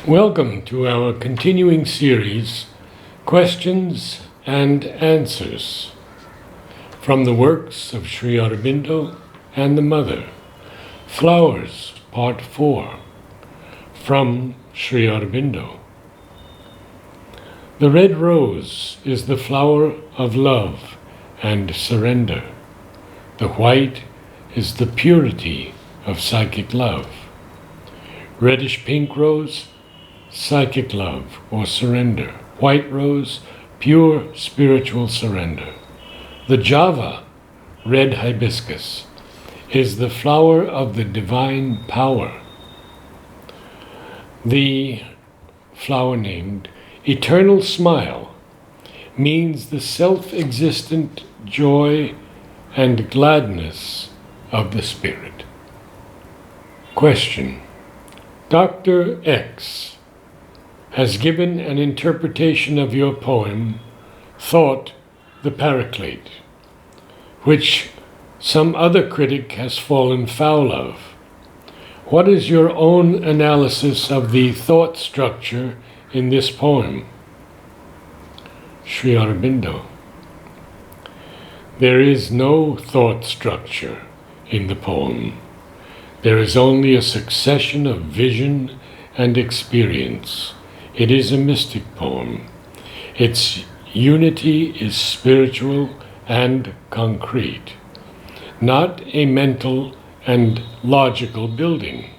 Welcome to our continuing series, Questions and Answers, from the works of Sri Aurobindo and the Mother. Flowers, Part 4, from Sri Aurobindo. The red rose is the flower of love and surrender. The white is the purity of psychic love. Reddish-pink rose, psychic love or surrender. White rose, pure spiritual surrender. The Java, red hibiscus, is the flower of the divine power. The flower named Eternal Smile means the self-existent joy and gladness of the spirit. Question. Dr. X has given an interpretation of your poem, Thought the Paraclete, which some other critic has fallen foul of. What is your own analysis of the thought structure in this poem? Sri Aurobindo. There is no thought structure in the poem. There is only a succession of vision and experience. It is a mystic poem. Its unity is spiritual and concrete, not a mental and logical building.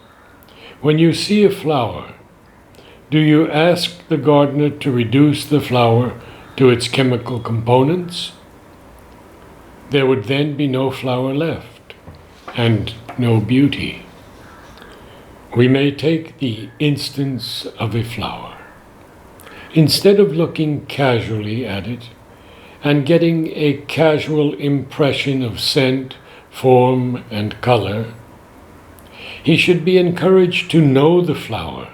When you see a flower, do you ask the gardener to reduce the flower to its chemical components? There would then be no flower left and no beauty. We may take the instance of a flower. Instead of looking casually at it and getting a casual impression of scent, form, and color, he should be encouraged to know the flower,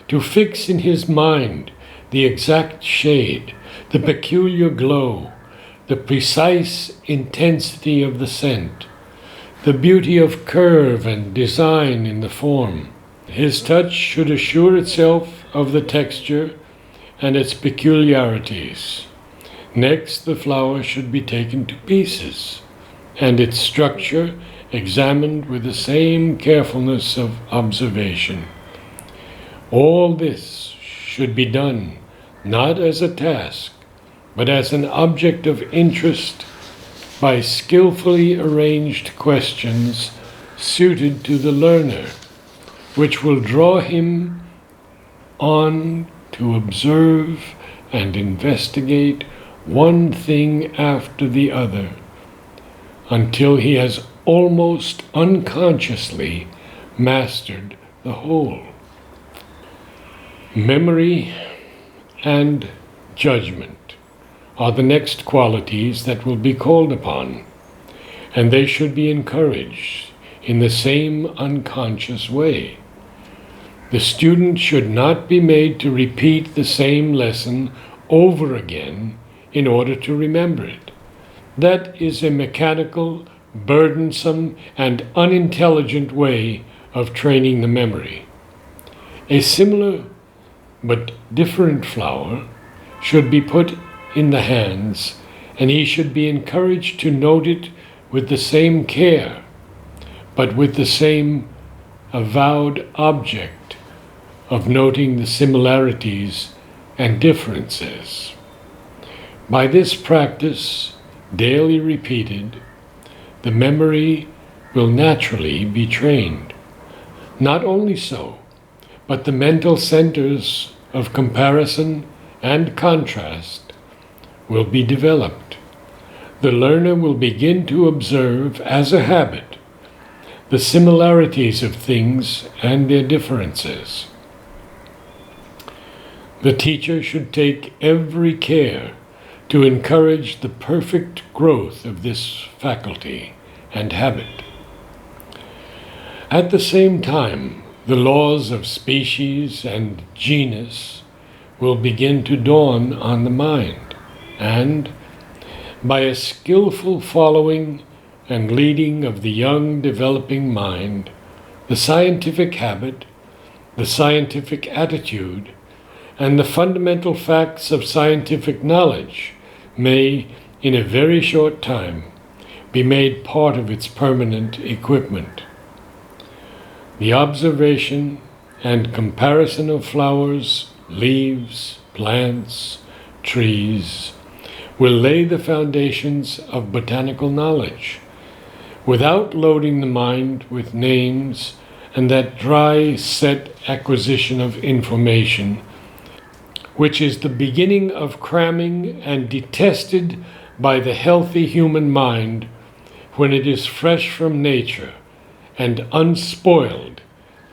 to fix in his mind the exact shade, the peculiar glow, the precise intensity of the scent, the beauty of curve and design in the form. His touch should assure itself of the texture and its peculiarities. Next, the flower should be taken to pieces, and its structure examined with the same carefulness of observation. All this should be done not as a task, but as an object of interest by skillfully arranged questions suited to the learner, which will draw him on to observe and investigate one thing after the other until he has almost unconsciously mastered the whole. Memory and judgment are the next qualities that will be called upon, and they should be encouraged in the same unconscious way. The student should not be made to repeat the same lesson over again in order to remember it. That is a mechanical, burdensome, and unintelligent way of training the memory. A similar but different flower should be put in the hands, and he should be encouraged to note it with the same care, but with the same avowed object of noting the similarities and differences. By this practice, daily repeated, the memory will naturally be trained. Not only so, but the mental centers of comparison and contrast will be developed. The learner will begin to observe as a habit the similarities of things and their differences. The teacher should take every care to encourage the perfect growth of this faculty and habit. At the same time, the laws of species and genus will begin to dawn on the mind, and by a skillful following and leading of the young developing mind, the scientific habit the scientific attitude, and the fundamental facts of scientific knowledge may, in a very short time, be made part of its permanent equipment. The observation and comparison of flowers, leaves, plants, trees will lay the foundations of botanical knowledge, without loading the mind with names and that dry set acquisition of information, which is the beginning of cramming and detested by the healthy human mind when it is fresh from nature and unspoiled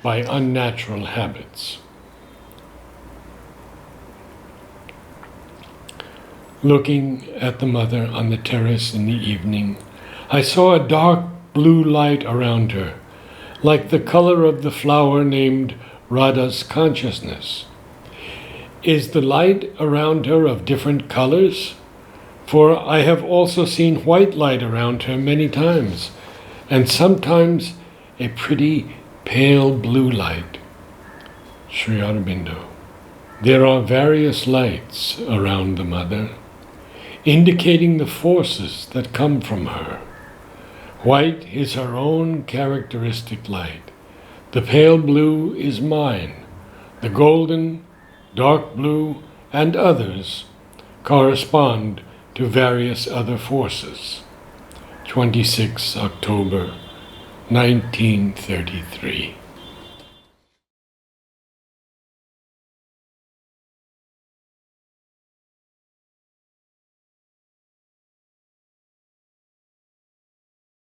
by unnatural habits. Looking at the mother on the terrace in the evening, I saw a dark blue light around her, like the color of the flower named Radha's consciousness. Is the light around her of different colors? For I have also seen white light around her many times, and sometimes a pretty pale blue light. Sri Aurobindo. There are various lights around the mother, indicating the forces that come from her. White is her own characteristic light. The pale blue is mine. The golden, dark blue, and others correspond to various other forces. 26 October 1933.